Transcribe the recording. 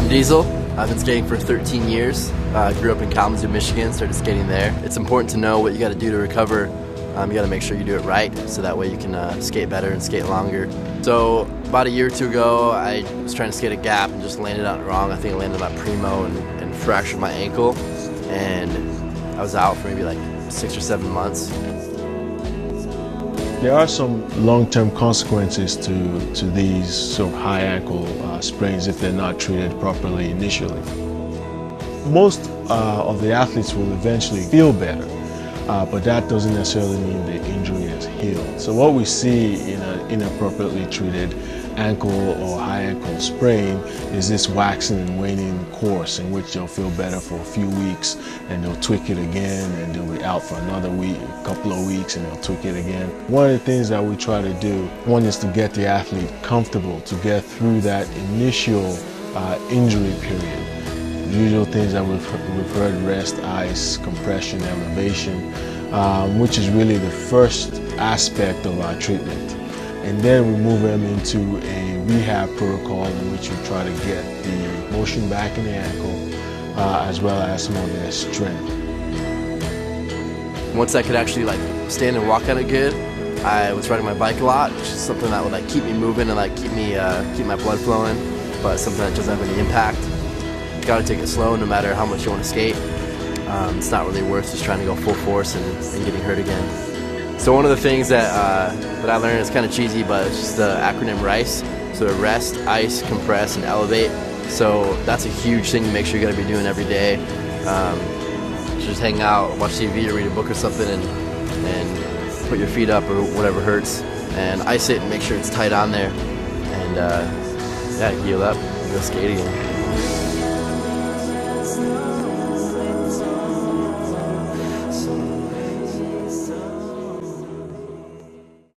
I'm Deezle. I've been skating for 13 years. Grew up in Kalamazoo, Michigan, started skating there. It's important to know what you got to do to recover. You got to make sure you do it right, so that way you can skate better and skate longer. So about a year or two ago, I was trying to skate a gap and just landed on it wrong. I think I landed on my primo and fractured my ankle, and I was out for maybe like 6 or 7 months. There are some long-term consequences to these sort of high ankle sprains if they're not treated properly initially. Most of the athletes will eventually feel better, but that doesn't necessarily mean the injury is healed. So what we see in an inappropriately treated ankle or high ankle sprain is this waxing and waning course in which they'll feel better for a few weeks and they'll tweak it again, and they'll be out for another week, a couple of weeks, and they'll tweak it again. One of the things that we try to do, one is to get the athlete comfortable to get through that initial injury period. The usual things that we've heard: rest, ice, compression, elevation, which is really the first aspect of our treatment. And then we move them into a rehab protocol in which we try to get the motion back in the ankle, as well as some of their strength. Once I could actually like stand and walk on it good, I was riding my bike a lot, which is something that would like keep me moving and like keep my blood flowing, but something that doesn't have any impact. You gotta take it slow no matter how much you want to skate. It's not really worth just trying to go full force and getting hurt again. So one of the things that I learned is kind of cheesy, but it's just the acronym RICE. So rest, ice, compress, and elevate. So that's a huge thing to make sure you gotta be doing every day. Just hang out, watch TV, or read a book or something, and put your feet up or whatever hurts, and ice it and make sure it's tight on there, and yeah, heal up and go skate again.